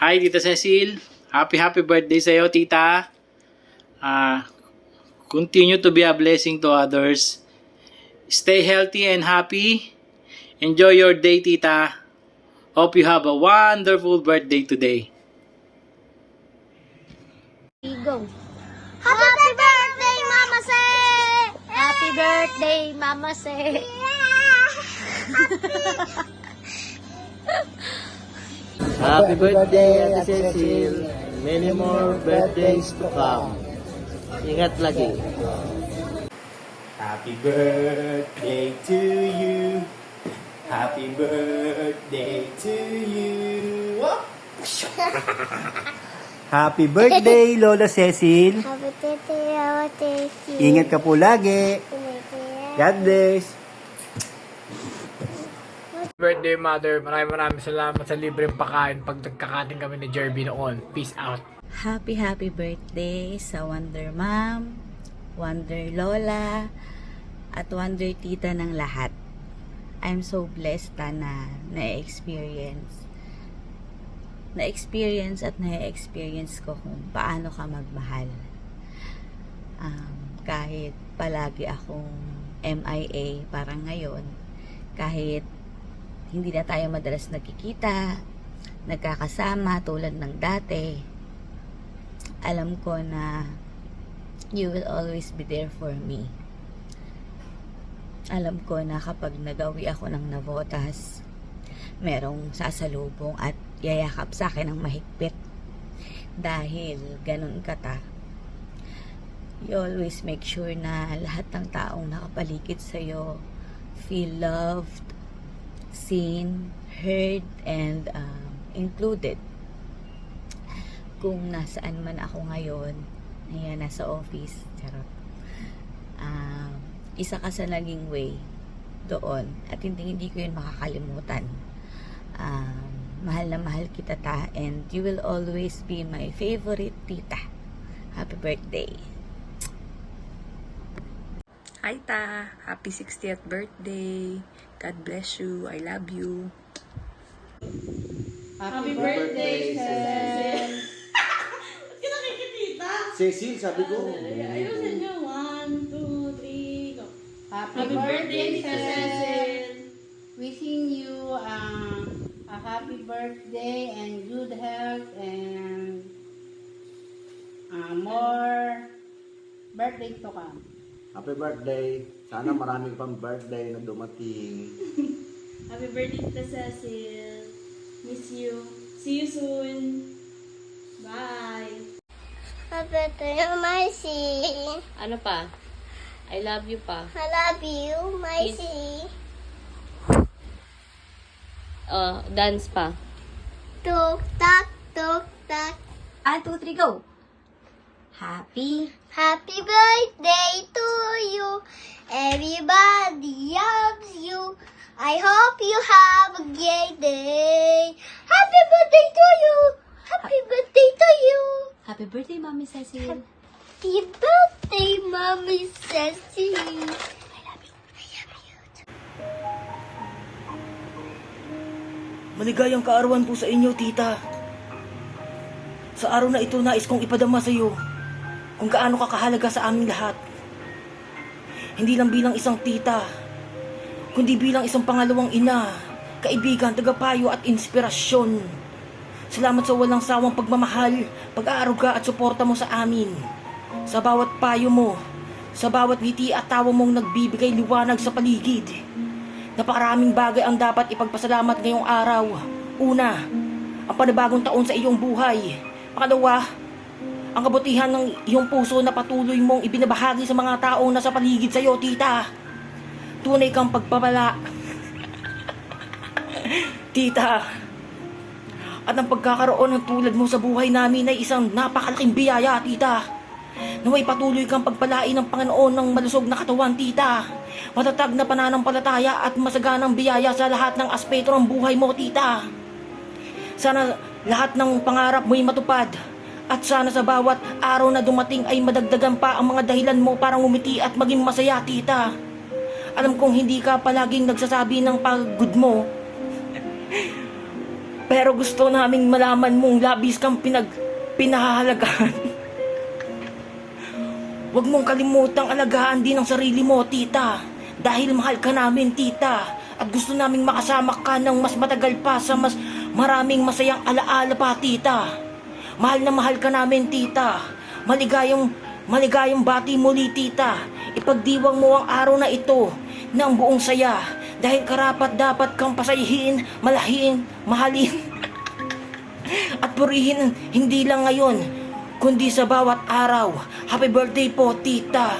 Hi, Tita Cecil. Happy birthday sa'yo, Tita. Continue to be a blessing to others. Stay healthy and happy. Enjoy your day, Tita. Hope you have a wonderful birthday today. Go. Happy birthday, Mama Say! Happy birthday, Mama Say! Happy birthday, Ate Cecil. Many more birthdays to come. Ingat lagi. Happy birthday to you. Happy birthday to you. Happy birthday, Lola Cecil. Happy birthday, Mama Say! Ingat ka po lagi. God bless. Birthday, Mother. Maraming salamat sa libreng pagkain pag nagkakating kami ni Jerby noon. Peace out. Happy birthday sa Wonder Mom, Wonder Lola, at Wonder Tita ng lahat. I'm so blessed na na-experience ko kung paano ka magmahal. Kahit palagi akong MIA parang ngayon, kahit hindi na tayo madalas nagkikita, nagkakasama tulad ng dati, alam ko na you will always be there for me. Alam ko na kapag nagawi ako ng navotas, merong sasalubong at yayakap sa akin ng mahigpit. Dahil ganun kata, you always make sure na lahat ng taong nakapaligid sa'yo feel loved, seen, heard, and included. Kung nasaan man ako ngayon, ayan, nasa office, charot, isa ka sa naging way doon at hindi ko yun makakalimutan. Mahal na mahal kita, ta, and you will always be my favorite tita. Happy birthday. Hi, Ta. Happy 60th birthday. God bless you. I love you. Happy birthday, Cecil! Cecil, sabi ko. Ayusin niyo. 1, 2, 3, go. Happy birthday, Cecil! Wishing you a happy birthday and good health and more birthday to come. Happy birthday. Sana maraming pang birthday na dumating. Happy birthday, Tita Cecil. Miss you. See you soon. Bye. Happy birthday, Macy! Ano pa? I love you pa. I love you, Macy! Dance pa. Tuk tak, tuk tak. 1, 2, 3, go! Happy Happy birthday to you. Everybody loves you. I hope you have a great day. Happy birthday to you. Happy birthday to you. Happy birthday, Mommy Cecil. Happy birthday, Mommy Cecil. I love you. I love you. Maligayang kaarawan po sa inyo, tita. Sa araw na ito, nais kong ipadama sa iyo kung gaano ka kahalaga sa aming lahat. Hindi lang bilang isang tita, kundi bilang isang pangalawang ina, kaibigan, tagapayo at inspirasyon. Salamat sa walang sawang pagmamahal, pag-aaruga at suporta mo sa amin. Sa bawat payo mo, sa bawat ngiti at tawa mong nagbibigay liwanag sa paligid. Napakaraming bagay ang dapat ipagpasalamat ngayong araw. Una, ang panibagong taon sa iyong buhay. Pangalawa, ang kabutihan ng iyong puso na patuloy mong ibinabahagi sa mga taong nasa paligid sa iyo, tita. Tunay kang pagpapala. Tita, at ang pagkakaroon ng tulad mo sa buhay namin ay isang napakalaking biyaya, tita. Naway patuloy kang pagpalain ng Panginoon ng malusog na katawan, tita. Matatag na pananampalataya at masaganang biyaya sa lahat ng aspeto ng buhay mo, tita. Sana lahat ng pangarap mo'y matupad. At sana sa bawat araw na dumating ay madagdagan pa ang mga dahilan mo para ngumiti at maging masaya, tita. Alam kong hindi ka palaging nagsasabi ng pagod mo. Pero gusto naming malaman mong labis kang pinahahalagaan. Huwag mong kalimutang alagaan din ang sarili mo, tita. Dahil mahal ka namin, tita. At gusto naming makasama ka ng mas matagal pa sa mas maraming masayang alaala pa, tita. Mahal na mahal ka namin, tita. Maligayang bati muli, tita. Ipagdiwang mo ang araw na ito ng buong saya. Dahil karapat dapat kang pasayihin, malahin, mahalin. At purihin hindi lang ngayon, kundi sa bawat araw. Happy birthday po, tita.